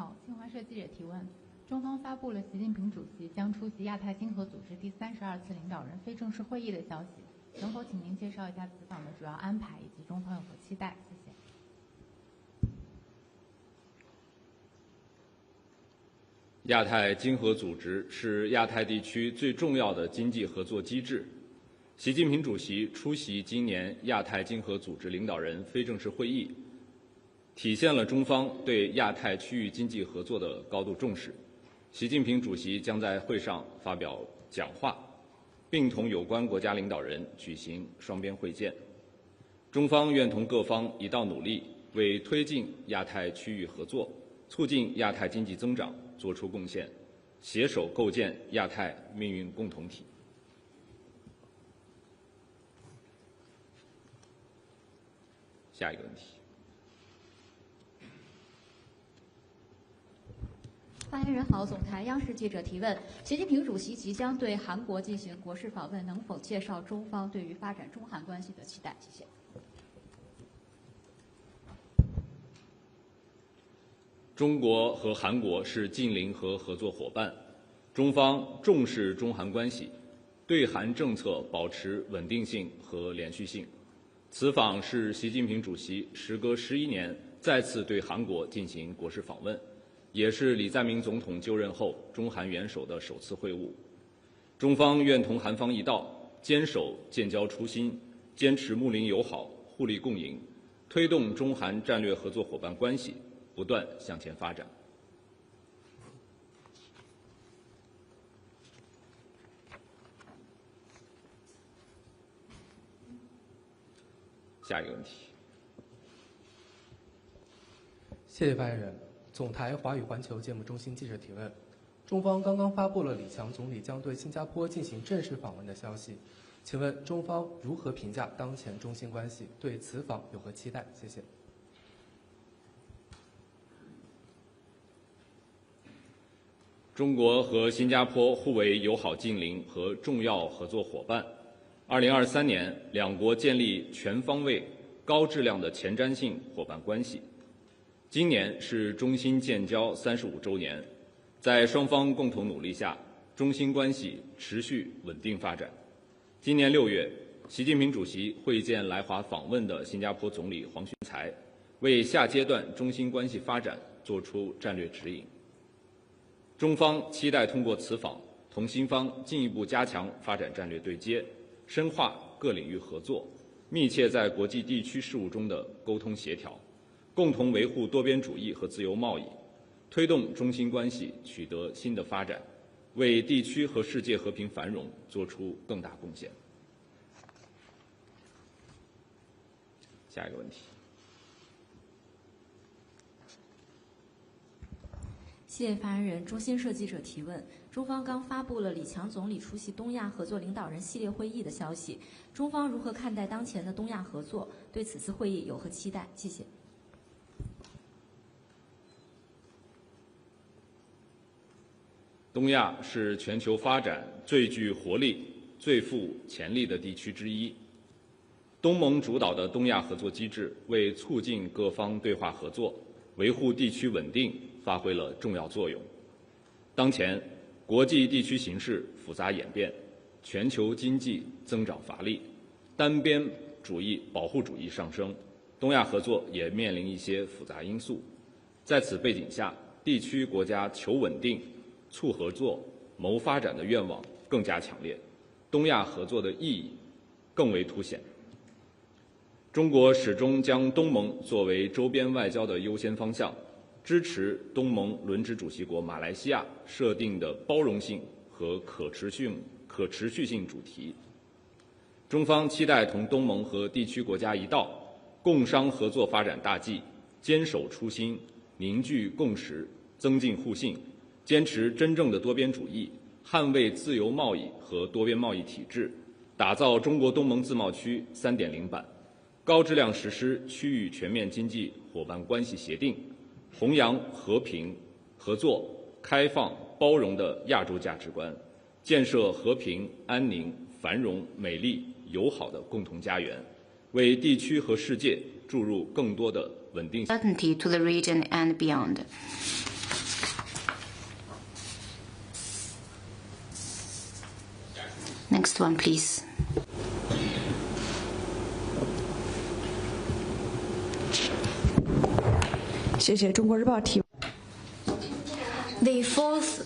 好，新华社记者提问：中方发布了习近平主席将出席亚太经合组织第32次领导人非正式会议的消息，能否请您介绍一下此访的主要安排以及中方有何期待？谢谢。亚太经合组织是亚太地区最重要的经济合作机制。习近平主席出席今年亚太经合组织领导人非正式会议，体现了中方对亚太区域经济合作的高度重视。习近平主席将在会上发表讲话，并同有关国家领导人举行双边会见。中方愿同各方一道努力，为推进亚太区域合作、促进亚太经济增长作出贡献，携手构建亚太命运共同体。下一个问题。发言人好，总台央视记者提问：习近平主席即将对韩国进行国事访问，能否介绍中方对于发展中韩关系的期待？谢谢。中国和韩国是近邻和合作伙伴，中方重视中韩关系，对韩政策保持稳定性和连续性。此访是习近平主席时隔11年再次对韩国进行国事访问，也是李在明总统就任后中韩元首的首次会晤。中方愿同韩方一道，坚守建交初心，坚持睦邻友好、互利共赢，推动中韩战略合作伙伴关系不断向前发展。下一个问题。谢谢发言人。总台华语环球节目中心记者提问：中方刚刚发布了李强总理将对新加坡进行正式访问的消息，请问中方如何评价当前中新关系？对此访有何期待？谢谢。中国和新加坡互为友好近邻和重要合作伙伴。2023年，两国建立全方位、高质量的前瞻性伙伴关系。今年是中新建交35周年，在双方共同努力下，中新关系持续稳定发展。今年6月，习近平主席会见来华访问的新加坡总理黄循财，为下阶段中新关系发展作出战略指引。中方期待通过此访，同新方进一步加强发展战略对接，深化各领域合作，密切在国际地区事务中的沟通协调，共同维护多边主义和自由贸易，推动中新关系取得新的发展，为地区和世界和平繁荣作出更大贡献。下一个问题。谢谢发言人。中新社记者提问：中方刚发布了李强总理出席东亚合作领导人系列会议的消息，中方如何看待当前的东亚合作？对此次会议有何期待？谢谢。东亚是全球发展最具活力、最富潜力的地区之一。东盟主导的东亚合作机制为促进各方对话合作、维护地区稳定发挥了重要作用。当前，国际地区形势复杂演变，全球经济增长乏力，单边主义、保护主义上升，东亚合作也面临一些复杂因素。在此背景下，地区国家求稳定、促合作、谋发展的愿望更加强烈，东亚合作的意义更为凸显。中国始终将东盟作为周边外交的优先方向，支持东盟轮值主席国马来西亚设定的包容性和可持续性主题。中方期待同东盟和地区国家一道，共商合作发展大计，坚守初心，凝聚共识，增进互信，坚持真正的多边主义，捍卫自由贸易和多边贸易体制，打造中国东盟自贸区3.0版，高质量实施区域全面经济伙伴关系协定，弘扬和平、合作、开放、包容的亚洲价值观，建设和平、安宁、繁荣、美丽、友好的共同家园，为地区和世界注入更多的稳定性。Certainty to the region and beyond. Next one, please. The fourth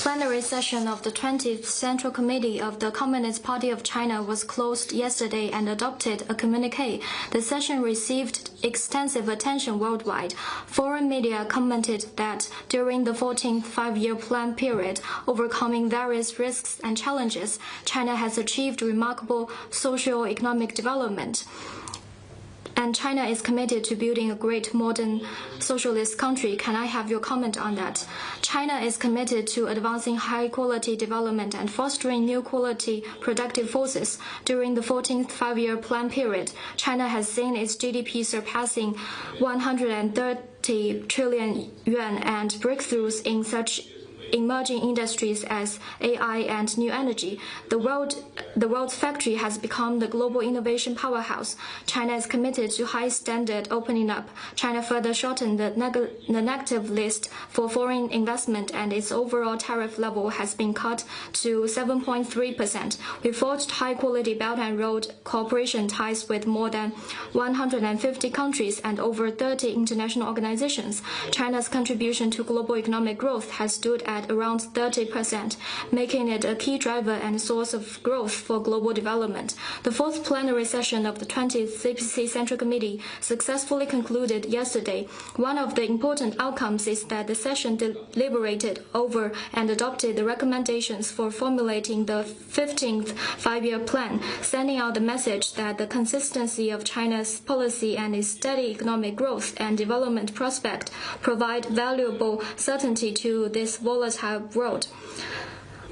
plenary session of the 20th Central Committee of the Communist Party of China was closed yesterday and adopted a communique. The session received extensive attention worldwide. Foreign media commented that during the 14th five-year plan period, overcoming various risks and challenges, China has achieved remarkable socio-economic development. And China is committed to building a great modern socialist country. Can I have your comment on that? China is committed to advancing high-quality development and fostering new quality productive forces. During the 14th five-year plan period, China has seen its GDP surpassing 130 trillion yuan and breakthroughs in such emerging industries as AI and new energy. The world's factory has become the global innovation powerhouse. China is committed to high standard opening up. China further shortened the negative list for foreign investment, and its overall tariff level has been cut to 7.3%. We forged high-quality Belt and Road cooperation ties with more than 150 countries and over 30 international organizations. China's contribution to global economic growth has stood at around 30%, making it a key driver and source of growth for global development. The fourth plenary session of the 20th CPC Central Committee successfully concluded yesterday. One of the important outcomes is that the session deliberated over and adopted the recommendations for formulating the 15th five-year plan, sending out the message that the consistency of China's policy and its steady economic growth and development prospect provide valuable certainty to this volatile world.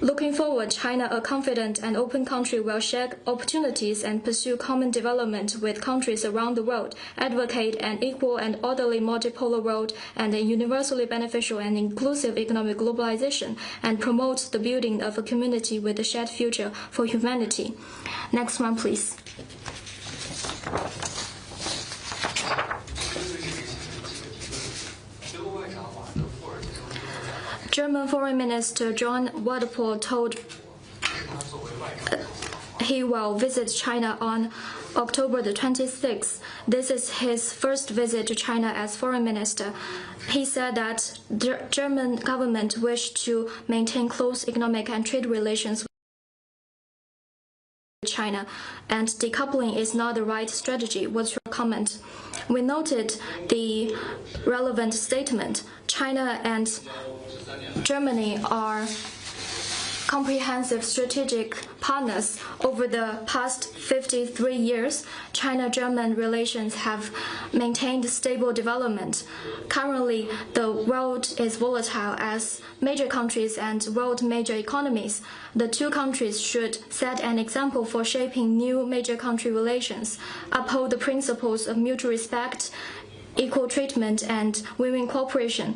Looking forward, China, a confident and open country, will share opportunities and pursue common development with countries around the world, advocate an equal and orderly multipolar world and a universally beneficial and inclusive economic globalization, and promote the building of a community with a shared future for humanity. Next one, please. German Foreign Minister John Wadepool told he will visit China on October the 26th. This is his first visit to China as foreign minister. He said that the German government wished to maintain close economic and trade relations with China, and decoupling is not the right strategy. What's your comment? We noted the relevant statement. China and Germany are comprehensive strategic partners. Over the past 53 years, China-German relations have maintained stable development. Currently, the world is volatile as major countries and world major economies. The two countries should set an example for shaping new major country relations, uphold the principles of mutual respect, equal treatment, and win-win cooperation,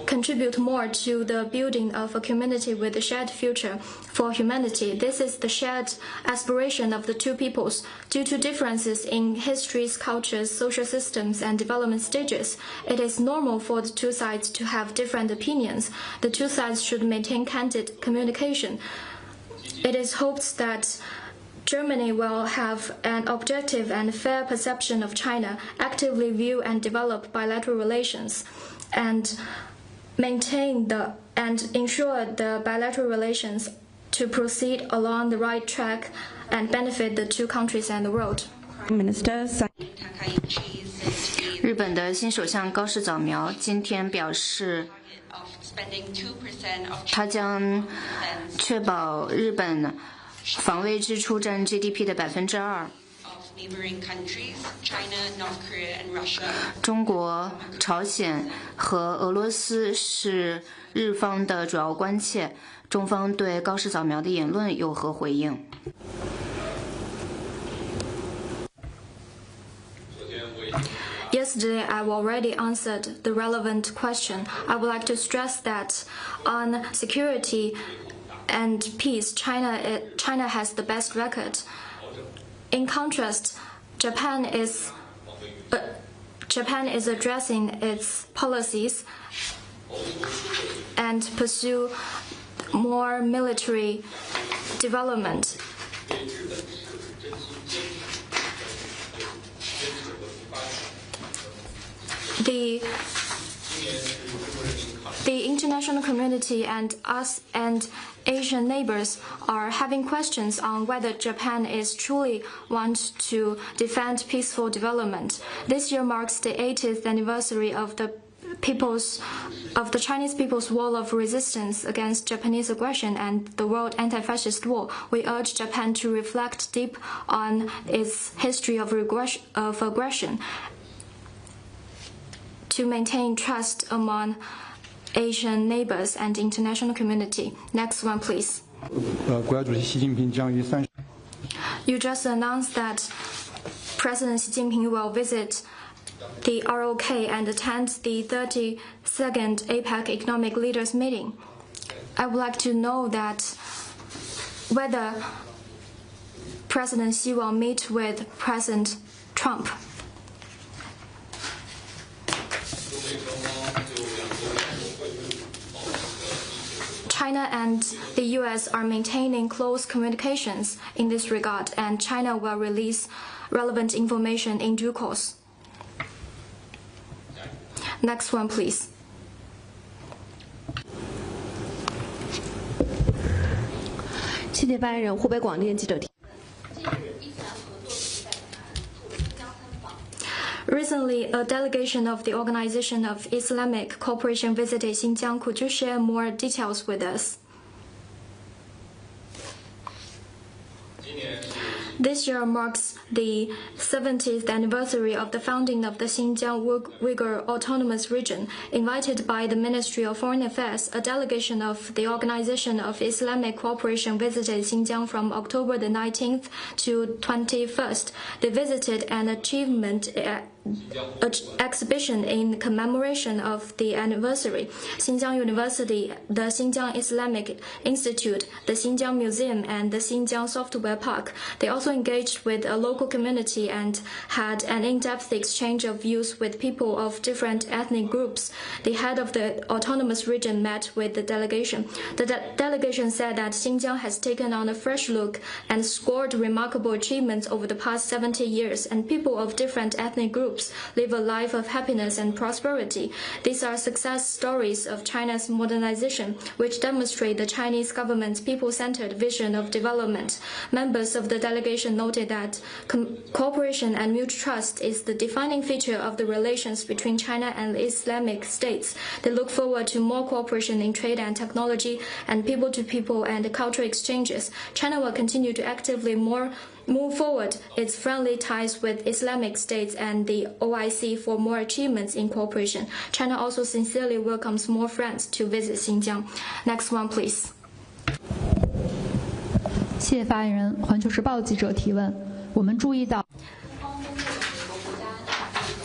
contribute more to the building of a community with a shared future for humanity. This is the shared aspiration of the two peoples. Due to differences in histories, cultures, social systems, and development stages, it is normal for the two sides to have different opinions. The two sides should maintain candid communication. It is hoped that Germany will have an objective and fair perception of China, actively view and develop bilateral relations, and ensure the bilateral relations to proceed along the right track and benefit the two countries and the world. 日本的新首相高市早苗今天表示，他将确保日本防卫支出占 GDP 的2%。中国、朝鲜和俄罗斯是日方的主要关切。中方对高市早苗的言论有何回应？ Yesterday, I've already answered the relevant question. I would like to stress that on security and peace, China has the best record. In contrast, Japan is addressing its policies and pursue more military development. The international community and us and Asian neighbors are having questions on whether Japan is truly want to defend peaceful development. This year marks the 80th anniversary of the Chinese People's War of Resistance against Japanese aggression and the World Anti-Fascist War. We urge Japan to reflect deep on its history of aggression, to maintain trust among Asian neighbors and international community. Next one, please. You just announced that President Xi Jinping will visit the ROK and attend the 32nd APEC Economic Leaders Meeting. I would like to know that whether President Xi will meet with President Trump. China and the US are maintaining close communications in this regard, and China will release relevant information in due course. Next one, please. Recently, a delegation of the Organization of Islamic Cooperation visited Xinjiang. Could you share more details with us? This year marks the 70th anniversary of the founding of the Xinjiang Uyghur Autonomous Region. Invited by the Ministry of Foreign Affairs, a delegation of the Organization of Islamic Cooperation visited Xinjiang from October the 19th to 21st. They visited an achievement exhibition in commemoration of the anniversary. Xinjiang University, the Xinjiang Islamic Institute, the Xinjiang Museum, and the Xinjiang Software Park. They also engaged with a local community and had an in-depth exchange of views with people of different ethnic groups. The head of the autonomous region met with the delegation. The delegation said that Xinjiang has taken on a fresh look and scored remarkable achievements over the past 70 years, and people of different ethnic groups live a life of happiness and prosperity. These are success stories of China's modernization, which demonstrate the Chinese government's people-centered vision of development. Members of the delegation noted that cooperation and mutual trust is the defining feature of the relations between China and Islamic states. They look forward to more cooperation in trade and technology and people-to-people and cultural exchanges. China will continue to actively move forward its friendly ties with Islamic states and the OIC for more achievements in cooperation. China also sincerely welcomes more friends to visit Xinjiang. Next one, please. 谢谢发言人。环球时报记者提问：我们注意到。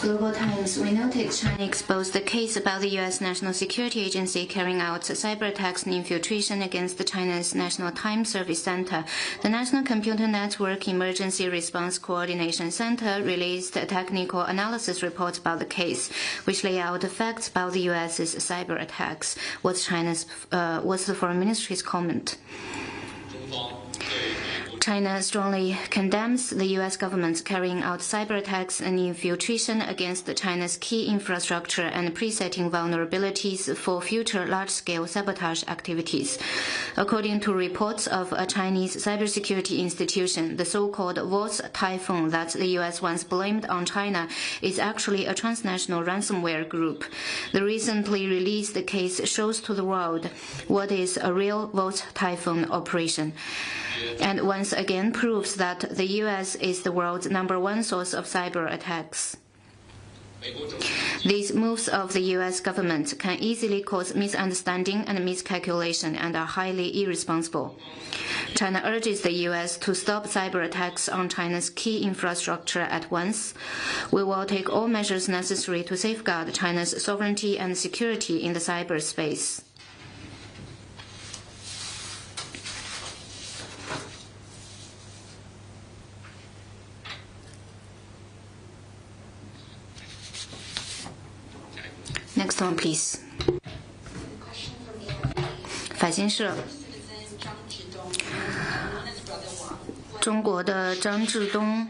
Global Times, we noted China exposed the case about the U.S. National Security Agency carrying out cyber attacks and infiltration against China's National Time Service Center. The National Computer Network Emergency Response Coordination Center released a technical analysis report about the case, which lay out the facts about the U.S.'s cyber attacks. What's the Foreign Ministry's comment? China strongly condemns the U.S. government carrying out cyber attacks and infiltration against China's key infrastructure and presetting vulnerabilities for future large-scale sabotage activities. According to reports of a Chinese cybersecurity institution, the so-called Waltz typhoon that the U.S. once blamed on China is actually a transnational ransomware group. The recently released case shows to the world what is a real Waltz typhoon operation, and once again proves that the U.S. is the world's #1 source of cyber attacks. These moves of the U.S. government can easily cause misunderstanding and miscalculation and are highly irresponsible. China urges the U.S. to stop cyber attacks on China's key infrastructure at once. We will take all measures necessary to safeguard China's sovereignty and security in the cyberspace. Next one, please. 法新社中国的张志东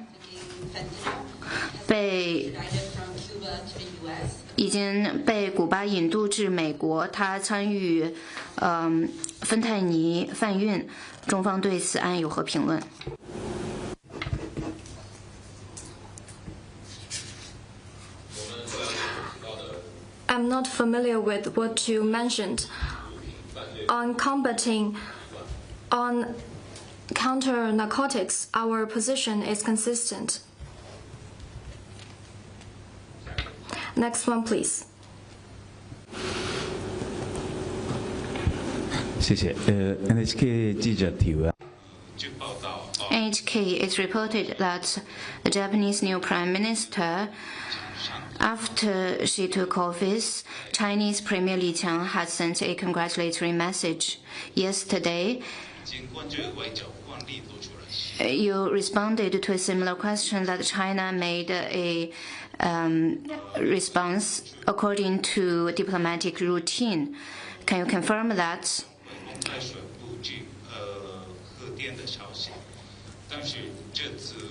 已经被古巴引渡至美国，他参与芬太尼贩运，中方对此案有何评论？ I'm not familiar with what you mentioned. On counter-narcotics, our position is consistent. Next one, please. 谢谢。NHK 记者提问。 NHK is reported that the Japanese new Prime Minister, after she took office, Chinese Premier Li Qiang had sent a congratulatory message. Yesterday, you responded to a similar question that China made a response according to diplomatic routine. Can you confirm that?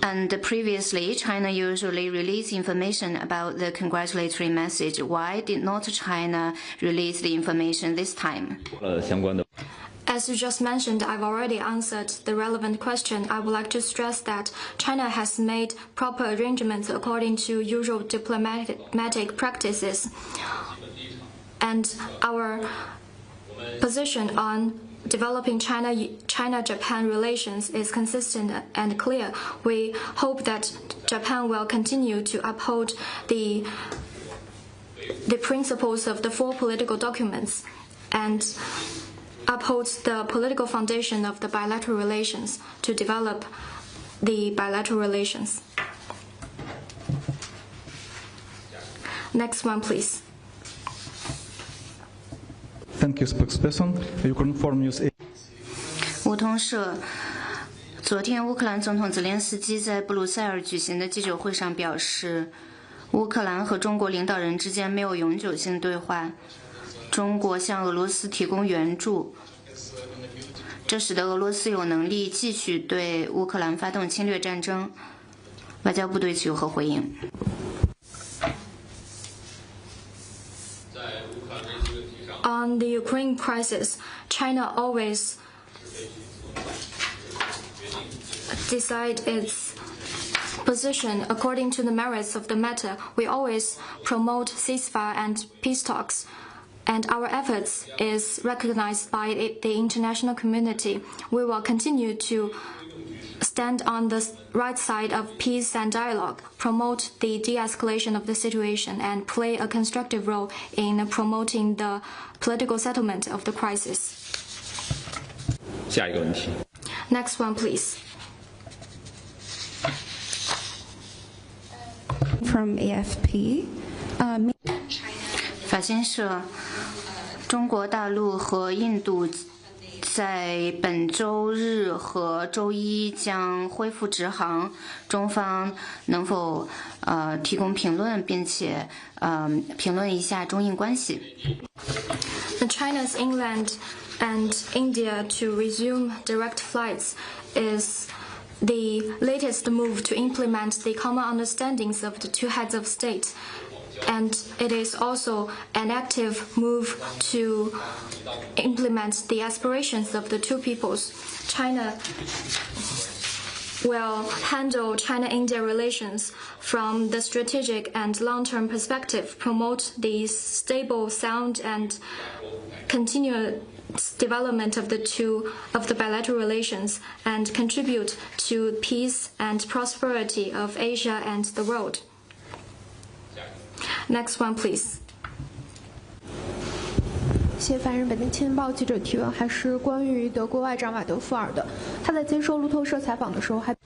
And previously, China usually released information about the congratulatory message. Why did not China release the information this time? As you just mentioned, I've already answered the relevant question. I would like to stress that China has made proper arrangements according to usual diplomatic practices. And our position on developing China-Japan relations is consistent and clear. We hope that Japan will continue to uphold the principles of the four political documents and upholds the political foundation of the bilateral relations to develop the bilateral relations. Next one, please. Thank you, spokesperson. Ukraine News. 乌通社昨天，乌克兰总统泽连斯基在布鲁塞尔举行的记者会上表示，乌克兰和中国领导人之间没有永久性对话，中国向俄罗斯提供援助，这使得俄罗斯有能力继续对乌克兰发动侵略战争。外交部对此有何回应？ On the Ukraine crisis, China always decide its position according to the merits of the matter. We always promote ceasefire and peace talks, and our efforts is recognized by the international community. We will continue to stand on the right side of peace and dialogue, promote the de-escalation of the situation, and play a constructive role in promoting the political settlement of the crisis. 下一个问题。 Next one, please. From AFP. 法新社，中国大陆和印度在本周日和周一将恢复直航，中方能否提供评论，并且评论一下中印关系？ China's England and India to resume direct flights is the latest move to implement the common understandings of the two heads of state. And it is also an active move to implement the aspirations of the two peoples. China will handle China-India relations from the strategic and long-term perspective, promote the stable, sound, and continuous development of the bilateral relations, and contribute to peace and prosperity of Asia and the world. Next one, please. 谢谢凡人。本天报记者提问还是关于德国外长瓦德福尔的。他在接受路透社采访的时候还。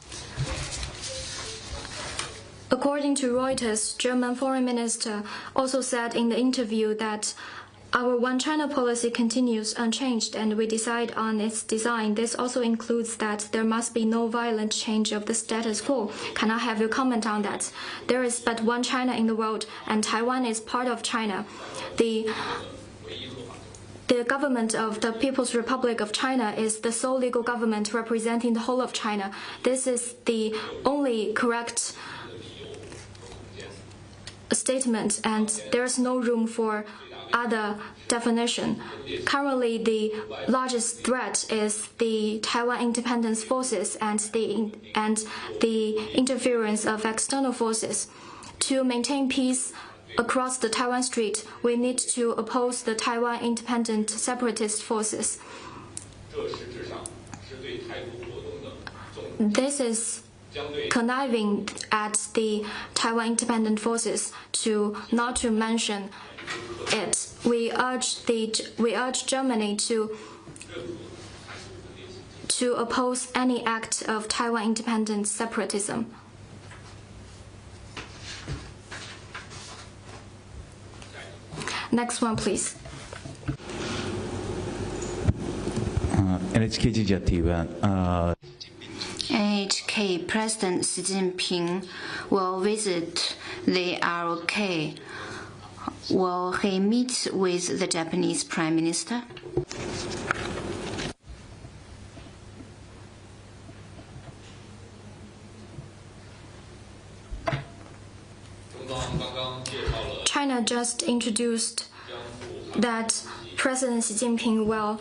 According to Reuters, German foreign minister also said in the interview that our One China policy continues unchanged and we decide on its design. This also includes that there must be no violent change of the status quo. Can I have your comment on that? There is but one China in the world and Taiwan is part of China. The the government of the People's Republic of China is the sole legal government representing the whole of China. This is the only correct statement, and there's no room for other definition. Currently, the largest threat is the Taiwan independence forces and the interference of external forces. To maintain peace across the Taiwan Strait, we need to oppose the Taiwan independent separatist forces. This is conniving at the Taiwan independent forces not to mention it. We urge Germany to oppose any act of Taiwan independent separatism. Next one, please. NHK 기자 Taiwan. NHK President Xi Jinping will visit the ROK. Will he meet with the Japanese Prime Minister? China just introduced that President Xi Jinping will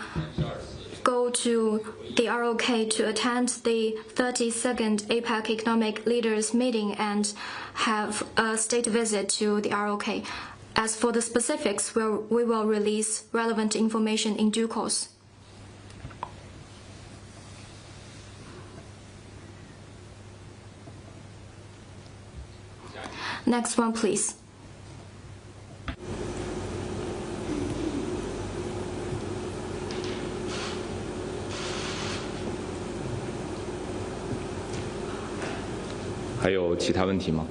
go to the ROK to attend the 32nd APEC Economic Leaders Meeting and have a state visit to the ROK. As for the specifics, we will release relevant information in due course. Next one, please.还有其他问题吗？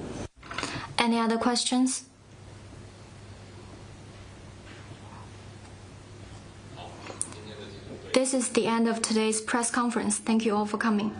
Any other questions? This is the end of today's press conference. Thank you all for coming.